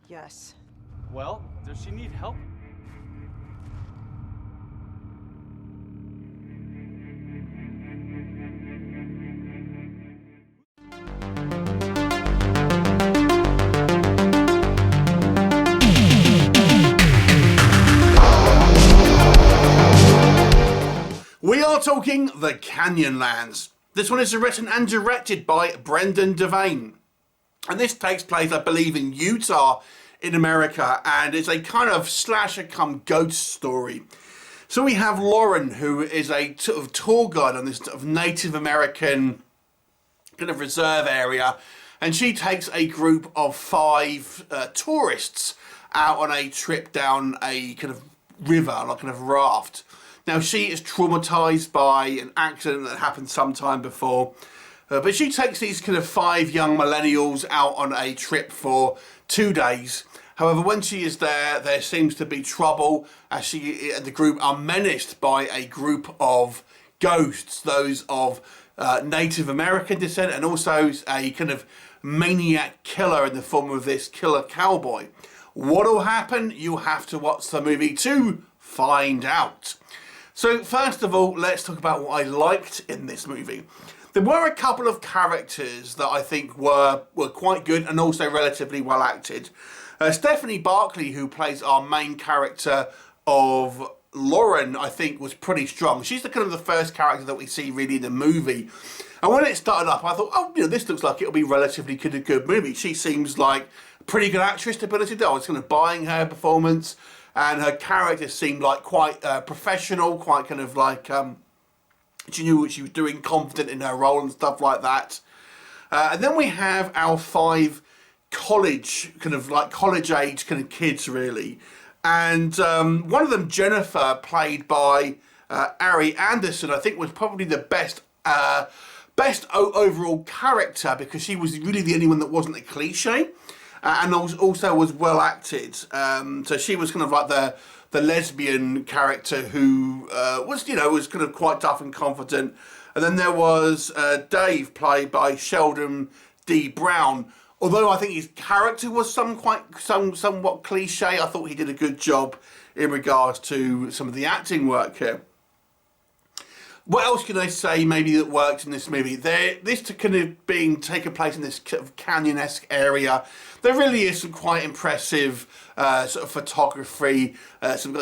Yes. Well, does she need help? We are talking The Canyonlands. This one is written and directed by Brendan Devane. And this takes place, I believe, in Utah in America, and it's a kind of slasher come ghost story. So we have Lauren, who is a sort of tour guide on this sort of Native American kind of reserve area, and she takes a group of 5 tourists out on a trip down a kind of river, like kind of raft. Now, she is traumatized by an accident that happened sometime before, but she takes these kind of 5 young millennials out on a trip for 2 days. However, when she is there seems to be trouble as she and the group are menaced by a group of ghosts, those of Native American descent, and also a kind of maniac killer in the form of this killer cowboy. What will happen? You have to watch the movie to find out. So first of all, let's talk about what I liked in this movie. There were a couple of characters that I think were quite good and also relatively well acted. Stephanie Barkley, who plays our main character of Lauren, I think was pretty strong. She's the kind of the first character that we see really in the movie. And when it started up, I thought, oh, you know, this looks like it'll be relatively good movie. She seems like a pretty good actress to put it together. I was kind of buying her performance. And her character seemed like quite professional, quite kind of like, she knew what she was doing, confident in her role and stuff like that. And then we have our 5 college, kind of like college age kind of kids really. And one of them, Jennifer, played by Ari Anderson, I think was probably the best overall character because she was really the only one that wasn't a cliche. And also was well acted. So she was kind of like the lesbian character who was, you know, was kind of quite tough and confident. And then there was Dave, played by Sheldon D. Brown. Although I think his character was somewhat cliche, I thought he did a good job in regards to some of the acting work here. What else can I say maybe that worked in this movie? This kind of being taken place in this kind of canyon-esque area, there really is some quite impressive sort of photography, some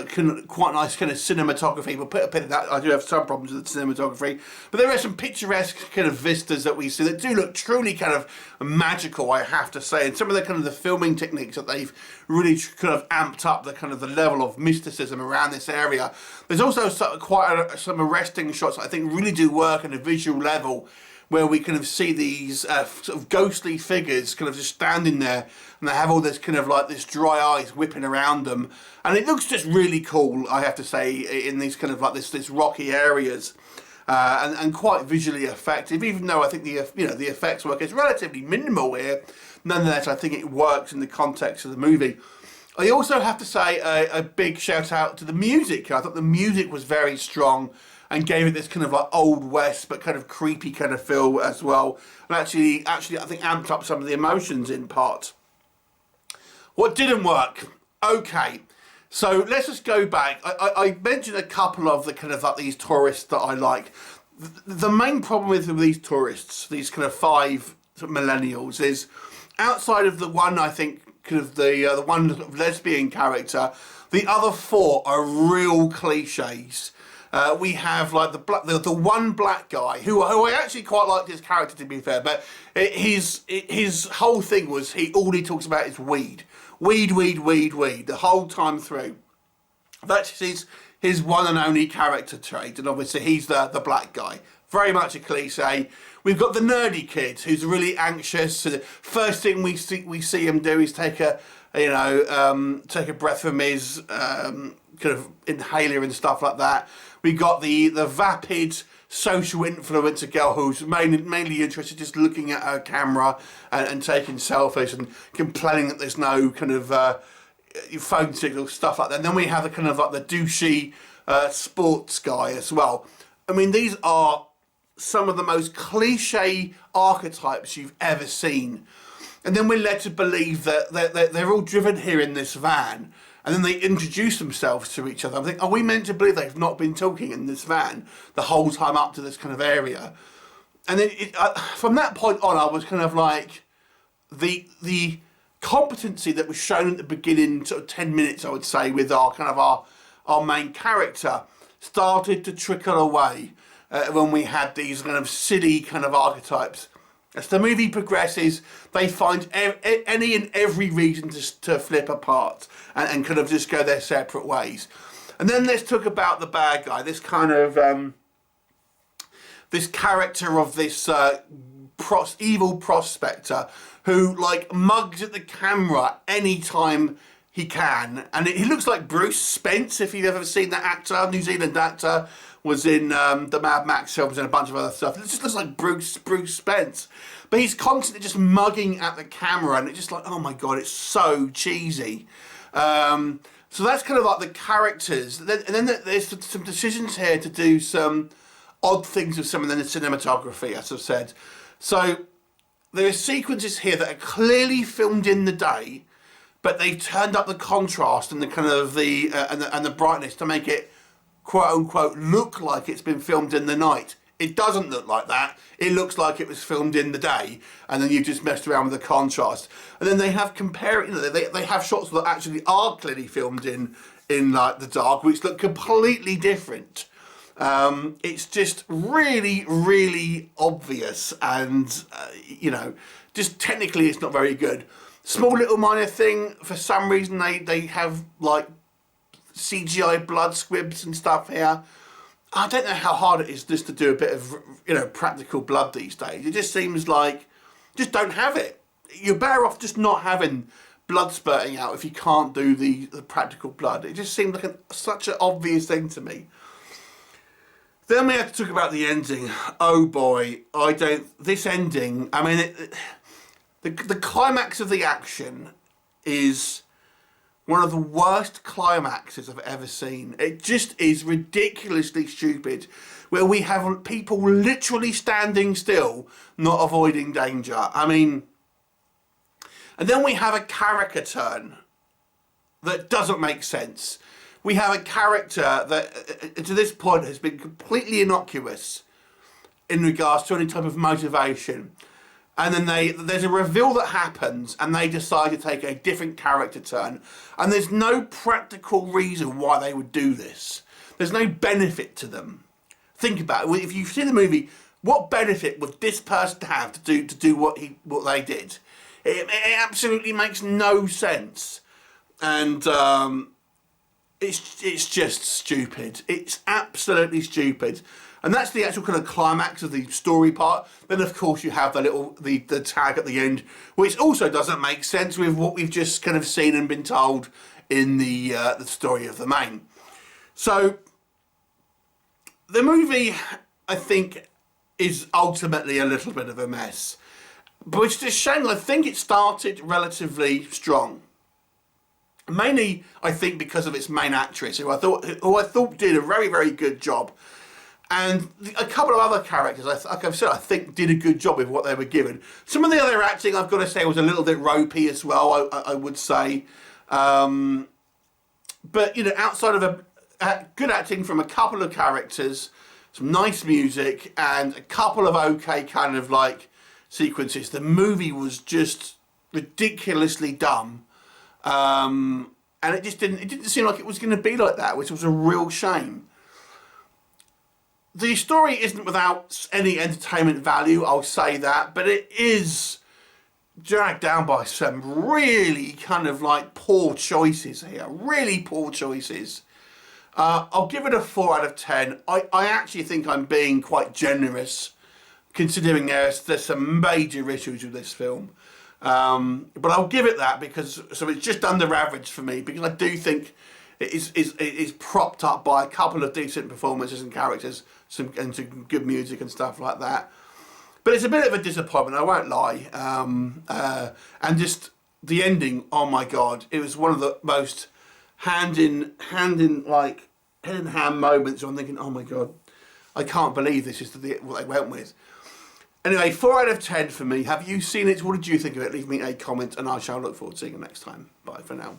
quite nice kind of cinematography. We'll put a pin in that. I do have some problems with the cinematography, but there are some picturesque kind of vistas that we see that do look truly kind of magical, I have to say. And some of the kind of the filming techniques that they've really kind of amped up the kind of the level of mysticism around this area. There's also some arresting shots that I think really do work on a visual level, where we kind of see these sort of ghostly figures kind of just standing there, and they have all this kind of like this dry ice whipping around them, and it looks just really cool, I have to say, in these kind of like this rocky areas, and quite visually effective. Even though I think the effects work is relatively minimal here, nonetheless I think it works in the context of the movie. I also have to say a big shout out to the music. I thought the music was very strong and gave it this kind of like Old West but kind of creepy kind of feel as well. And actually I think amped up some of the emotions in part. What didn't work? Okay, so let's just go back. I mentioned a couple of the kind of like these tourists that I like. The main problem with these tourists, these kind of 5 millennials, is outside of the one, I think, kind of the one lesbian character, the other 4 are real cliches. We have like the one black guy who I actually quite liked his character, to be fair, but his whole thing was all he talks about is weed the whole time through. That's his one and only character trait, and obviously he's the black guy. Very much a cliche. We've got the nerdy kid who's really anxious. So the first thing we see him do is take a breath from his kind of inhaler and stuff like that. We got the vapid social influencer girl who's mainly interested just looking at her camera and taking selfies and complaining that there's no kind of phone signal, stuff like that. And then we have the kind of like the douchey sports guy as well. I mean, these are some of the most cliche archetypes you've ever seen. And then we're led to believe that they're all driven here in this van, and then they introduce themselves to each other. I think, are we meant to believe they've not been talking in this van the whole time up to this kind of area? And then from that point on, I was kind of like, the competency that was shown at the beginning, sort of 10 minutes, I would say, with our main character, started to trickle away when we had these kind of silly kind of archetypes. As the movie progresses, they find any and every reason to flip apart and kind of just go their separate ways. And then let's talk about the bad guy, this kind of this character of this evil prospector who like mugs at the camera anytime he can, and he looks like Bruce Spence, if you've ever seen that actor, New Zealand actor, was in the Mad Max films and a bunch of other stuff. It just looks like Bruce Spence, but he's constantly just mugging at the camera, and it's just like, oh my god, it's so cheesy. So that's kind of like the characters, and then there's some decisions here to do some odd things with some of the cinematography, as I've said. So there are sequences here that are clearly filmed in the day, but they've turned up the contrast and the kind of and the brightness to make it quote unquote look like it's been filmed in the night. It doesn't look like that. It looks like it was filmed in the day, and then you've just messed around with the contrast. And then they have they have shots that actually are clearly filmed in like the dark, which look completely different. It's just really, really obvious, and you know, just technically it's not very good. Small little minor thing, for some reason they have like CGI blood squibs and stuff here. I don't know how hard it is just to do a bit of, you know, practical blood these days. It just seems like, just don't have it. You're better off just not having blood spurting out if you can't do the practical blood. It just seemed like such an obvious thing to me. Then we have to talk about the ending. Oh boy, this ending, I mean, the climax of the action is one of the worst climaxes I've ever seen. It just is ridiculously stupid, where we have people literally standing still, not avoiding danger. I mean, and then we have a character turn that doesn't make sense. We have a character that, to this point, has been completely innocuous in regards to any type of motivation. And then there's a reveal that happens, and they decide to take a different character turn. And there's no practical reason why they would do this. There's no benefit to them. Think about it. If you've seen the movie, what benefit would this person have to do what they did? It absolutely makes no sense. And it's just stupid. It's absolutely stupid. And that's the actual kind of climax of the story part. Then, of course, you have the tag at the end, which also doesn't make sense with what we've just kind of seen and been told in the story of the main. So, the movie, I think, is ultimately a little bit of a mess. But it's just a shame. I think it started relatively strong. Mainly, I think, because of its main actress, who I thought did a very, very good job. And a couple of other characters, like I've said, I think did a good job with what they were given. Some of the other acting, I've got to say, was a little bit ropey as well, I would say. But, you know, outside of good acting from a couple of characters, some nice music, and a couple of okay kind of like sequences, the movie was just ridiculously dumb. And it didn't seem like it was going to be like that, which was a real shame. The story isn't without any entertainment value, I'll say that, but it is dragged down by some really kind of like poor choices here. Really poor choices. I'll give it a 4 out of 10. I actually think I'm being quite generous, considering there's some major issues with this film. But I'll give it that because it's just under average for me, because I do think it is propped up by a couple of decent performances and characters, and some good music and stuff like that. But it's a bit of a disappointment, I won't lie. And just the ending, oh my god, it was one of the most hand in hand moments where I'm thinking, oh my god, I can't believe this is what they went with. Anyway, 4 out of 10 for me. Have you seen it? What did you think of it? Leave me a comment and I shall look forward to seeing you next time. Bye for now.